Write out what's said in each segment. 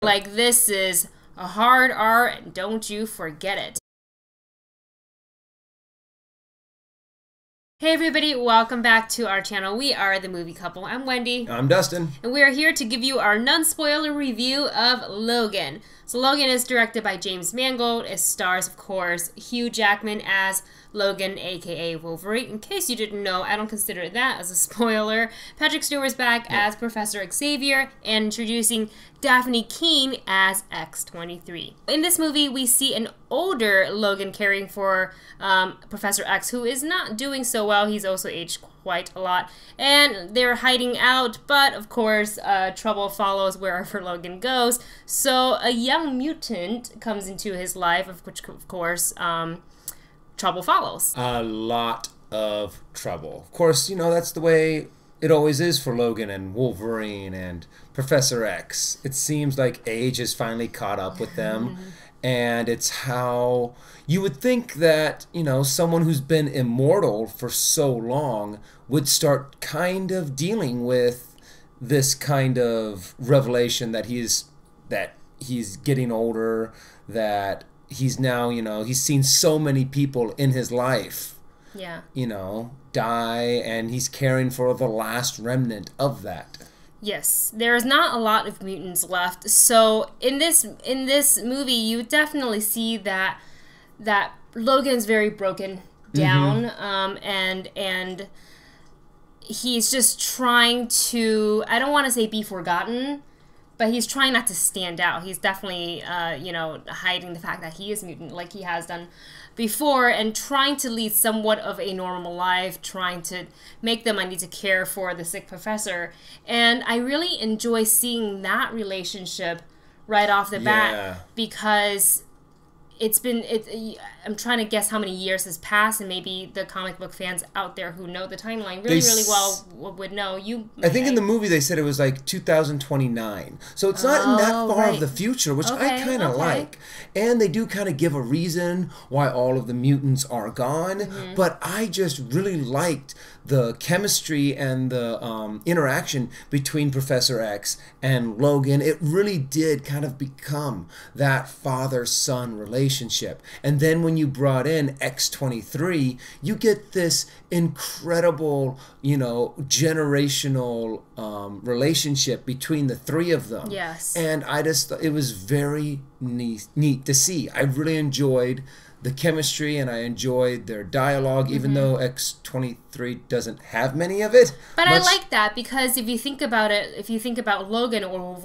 Like, this is a hard R, and don't you forget it. Hey everybody, welcome back to our channel. We are The Movie Couple. I'm Wendy. I'm Dustin. And we are here to give you our non-spoiler review of Logan. So Logan is directed by Mangold. It stars, of course, Hugh Jackman as Logan, aka Wolverine. In case you didn't know, I don't consider that as a spoiler. Patrick Stewart is back as Professor Xavier and introducing Dafne as X-23. In this movie, we see an older Logan caring for Professor X, who is not doing so well. He's also aged quite a lot. And they're hiding out, but of course, trouble follows wherever Logan goes. So a young mutant comes into his life, of which, of course, trouble follows. A lot of trouble. Of course, you know, that's the way it always is for Logan and Wolverine and Professor X. It seems like age has finally caught up with them. And it's how you would think that, you know, someone who's been immortal for so long would start kind of dealing with this kind of revelation that he's getting older, that he's now, you know, he's seen so many people in his life, you know, die, and he's caring for the last remnant of that. Yes, there's not a lot of mutants left. So in this movie, you definitely see that Logan's very broken down, and he's just trying to, I don't want to say be forgotten, but he's trying not to stand out. He's definitely, you know, hiding the fact that he is mutant like he has done before, and trying to lead somewhat of a normal life, trying to make the money to care for the sick professor. And I really enjoy seeing that relationship right off the bat, because I'm trying to guess how many years has passed, and maybe the comic book fans out there who know the timeline really well would know. I think in the movie they said it was like 2029. So it's not in that far of the future, which I kind of like. And they do kind of give a reason why all of the mutants are gone. But I just really liked the chemistry and the interaction between Professor X and Logan. It really did kind of become that father-son relationship. And then when you brought in X-23, you get this incredible, you know, generational relationship between the three of them. Yes. And I just thought it was very neat to see. I really enjoyed the chemistry, and I enjoyed their dialogue, even though X-23 doesn't have many of it. But I like that, because if you think about it, if you think about Logan or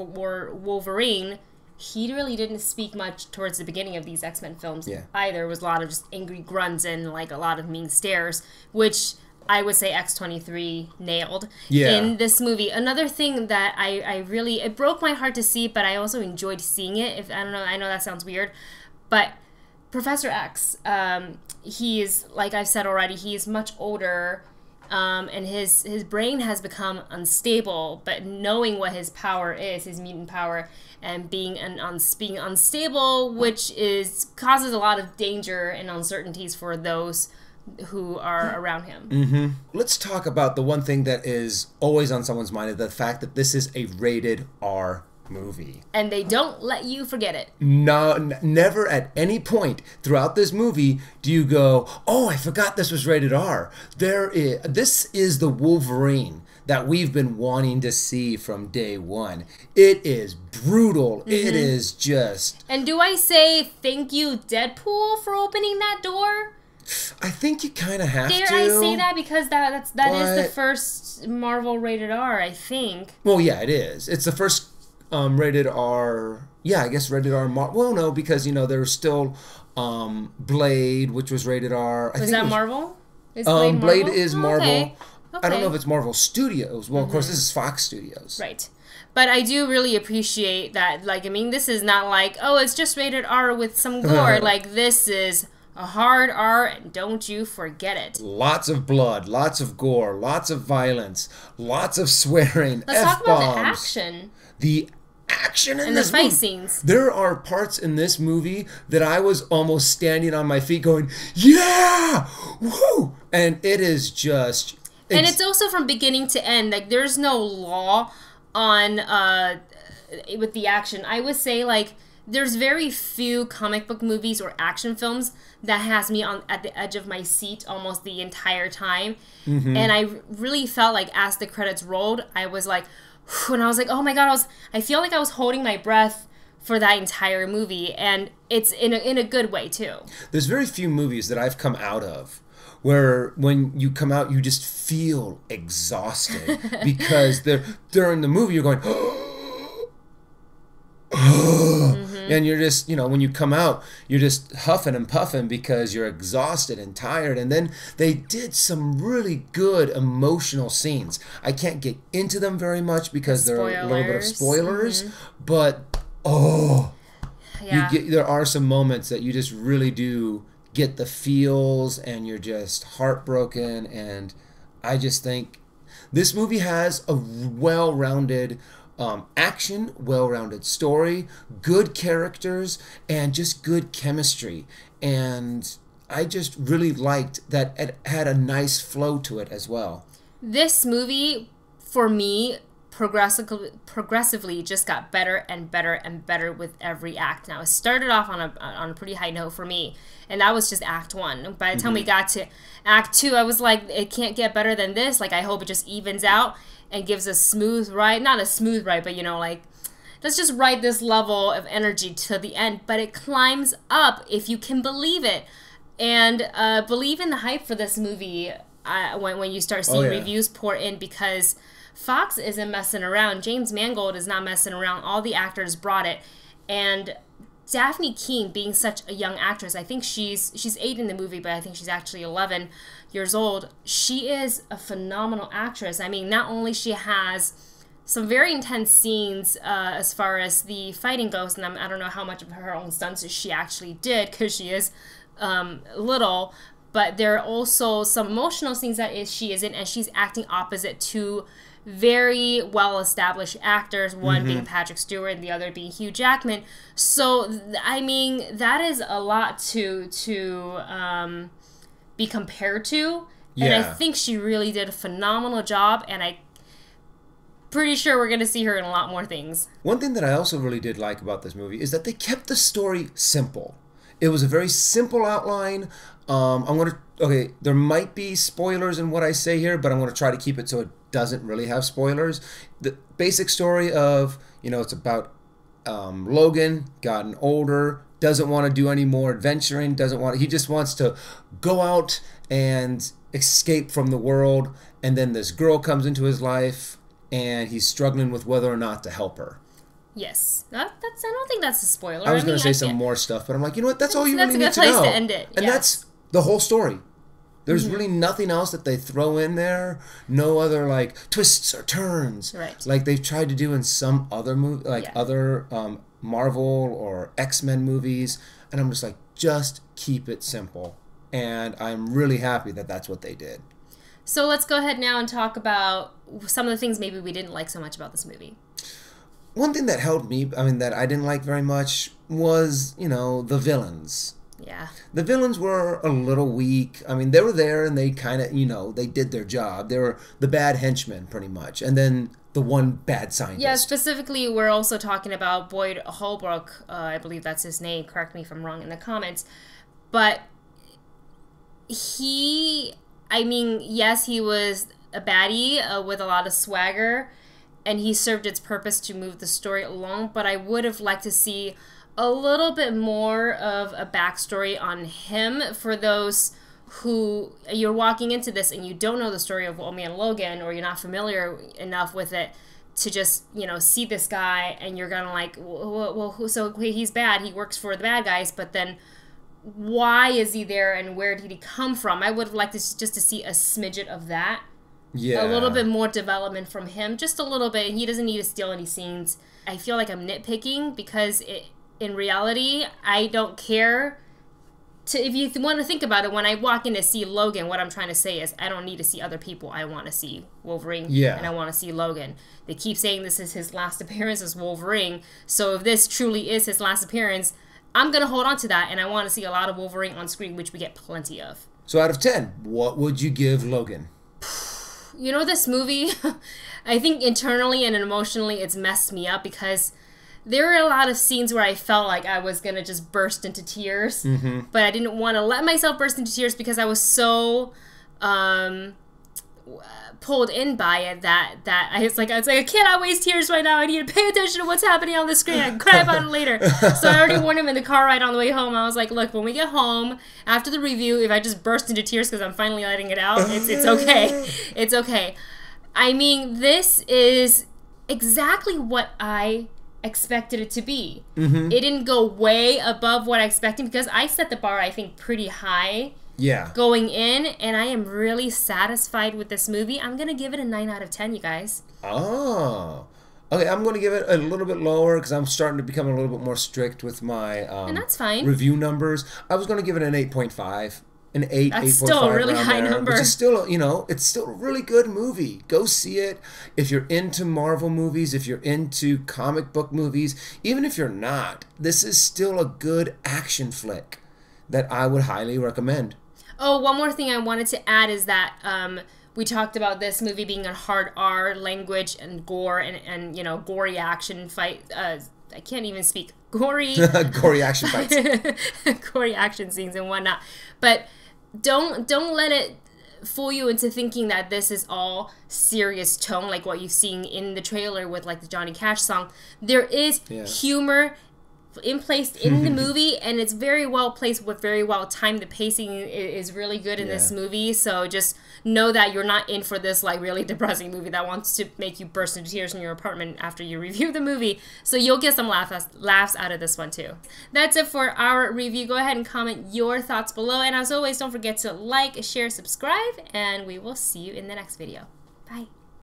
Wolverine, he really didn't speak much towards the beginning of these X-Men films either. It was a lot of just angry grunts and like a lot of mean stares, which I would say X-23 nailed in this movie. Another thing that I really, it broke my heart to see, but I also enjoyed seeing it. I don't know, I know that sounds weird, but Professor X, he's, like I've said already, he's much older, and his brain has become unstable, but knowing what his power is, his mutant power, and being unstable, which causes a lot of danger and uncertainties for those who are around him. Let's talk about the one thing that is always on someone's mind, is the fact that this is a rated R movie. And they don't let you forget it. No, never at any point throughout this movie do you go, oh, I forgot this was rated R. This is the Wolverine that we've been wanting to see from day one. It is brutal. It is just... And do I say thank you, Deadpool, for opening that door? I think you kind of have to. Dare I say that? Because that is the first Marvel rated R, I think. Well, yeah, it is. It's the first rated R. Yeah, I guess rated R. Well, no, because, you know, there's still Blade, which was rated R. Was that Marvel? Is Blade Marvel? Is Marvel. Okay. I don't know if it's Marvel Studios. Well, of course, this is Fox Studios. Right. But I do really appreciate that. Like, I mean, this is not like, oh, it's just rated R with some gore. Like, this is a hard R, and don't you forget it. Lots of blood, lots of gore, lots of violence, lots of swearing, Let's talk about the action. The action in and this movie. And the fight scenes. There are parts in this movie that I was almost standing on my feet going, yeah! Woo! And it is just... And it's also from beginning to end. Like, there's no law on with the action. I would say, like, there's very few comic book movies or action films that has me on at the edge of my seat almost the entire time. Mm-hmm. And I really felt like as the credits rolled, I was like, whew, and I was like, oh my God, I feel like I was holding my breath for that entire movie. And it's in a good way, too. There's very few movies that I've come out of where when you come out, you just feel exhausted because during the movie, you're going, mm-hmm. And you're just, when you come out, you're just huffing and puffing because you're exhausted and tired. And then they did some really good emotional scenes. I can't get into them very much because they're a little bit of spoilers, mm-hmm. but there are some moments that you just really do get the feels and you're just heartbroken. And I just think this movie has a well-rounded action, well-rounded story, good characters, and just good chemistry. And I just really liked that it had a nice flow to it as well. This movie, for me, progressively just got better and better and better with every act. Now, it started off on a pretty high note for me, and that was just Act 1. By the time we got to Act 2, I was like, it can't get better than this. Like, I hope it just evens out and gives a smooth ride. Not a smooth ride, but, like, let's just ride this level of energy to the end. But it climbs up, if you can believe it. And believe in the hype for this movie when you start seeing reviews pour in, because Fox isn't messing around. James Mangold is not messing around. All the actors brought it. And Dafne Keen, being such a young actress, I think she's 8 in the movie, but I think she's actually 11 years old. She is a phenomenal actress. I mean, not only she has some very intense scenes as far as the fighting goes, and I don't know how much of her own stunts she actually did because she is little, but there are also some emotional scenes that she is in, and she's acting opposite to very well-established actors, one being Patrick Stewart and the other being Hugh Jackman. So, I mean, that is a lot to be compared to. Yeah. And I think she really did a phenomenal job, and I'm pretty sure we're going to see her in a lot more things. One thing that I also really did like about this movie is that they kept the story simple. It was a very simple outline. There might be spoilers in what I say here, but I'm going to try to keep it so it doesn't really have spoilers. The basic story of, it's about Logan, gotten older, doesn't want to do any more adventuring, he just wants to go out and escape from the world, and then this girl comes into his life, and he's struggling with whether or not to help her. Yes. I don't think that's a spoiler. I was going to say some more stuff, but I'm like, you know what? That's all you really need to know. That's a good place to end it. And that's the whole story. There's really nothing else that they throw in there. No other, like, twists or turns. Right. Like they've tried to do in some other movie, other Marvel or X-Men movies. And I'm just like, just keep it simple. And I'm really happy that that's what they did. So let's go ahead now and talk about some of the things maybe we didn't like so much about this movie. One thing that that I didn't like very much was, the villains. Yeah. The villains were a little weak. I mean, they were there and they kind of, they did their job. They were the bad henchmen, pretty much. And then the one bad scientist. Yeah, specifically, we're also talking about Boyd Holbrook. I believe that's his name. Correct me if I'm wrong in the comments. But yes, he was a baddie with a lot of swagger, and he served its purpose to move the story along, but I would have liked to see a little bit more of a backstory on him for those who you're walking into this and you don't know the story of Old Man Logan, or you're not familiar enough with it to just, see this guy and you're gonna like, so he's bad, he works for the bad guys, but then why is he there and where did he come from? I would have liked just to see a smidget of that. Yeah. A little bit more development from him, just a little bit. He doesn't need to steal any scenes. I feel like I'm nitpicking because in reality, I don't care. If you want to think about it, when I walk in to see Logan, what I'm trying to say is I don't need to see other people. I want to see Wolverine, and I want to see Logan. They keep saying this is his last appearance as Wolverine, so if this truly is his last appearance, I'm going to hold on to that, and I want to see a lot of Wolverine on screen, which we get plenty of. So out of 10, what would you give Logan? This movie, I think internally and emotionally it's messed me up because there were a lot of scenes where I felt like I was going to just burst into tears. But I didn't want to let myself burst into tears because I was so pulled in by it that I was like, I cannot waste tears right now. I need to pay attention to what's happening on the screen. I can cry about it later. So I already warned him in the car ride on the way home. I was like, look, when we get home after the review, if I just burst into tears because I'm finally letting it out, it's okay. It's okay. I mean, this is exactly what I expected it to be. It didn't go way above what I expected because I set the bar, I think, pretty high. Yeah. Going in, and I am really satisfied with this movie. I'm going to give it a 9 out of 10, you guys. Oh. Okay, I'm going to give it a little bit lower because I'm starting to become a little bit more strict with my and that's fine. Review numbers. I was going to give it an 8.5. An 8, That's 8.5 still a really high there, number. Which is still, you know, it's still a really good movie. Go see it. If you're into Marvel movies, if you're into comic book movies, even if you're not, this is still a good action flick that I would highly recommend. Oh, one more thing I wanted to add is that we talked about this movie being a hard R language and gore and you know, gory action fight. I can't even speak. Gory action fights. Gory action scenes and whatnot. But don't let it fool you into thinking that this is all serious tone like what you've seen in the trailer with like the Johnny Cash song. There is humor placed in the movie, and it's very well placed with very well timed. The pacing is really good in this movie, so just know that you're not in for this like really depressing movie that wants to make you burst into tears in your apartment after you review the movie. So you'll get some laughs out of this one too. That's it for our review. Go ahead and comment your thoughts below, and as always, don't forget to like, share, subscribe, and we will see you in the next video. Bye.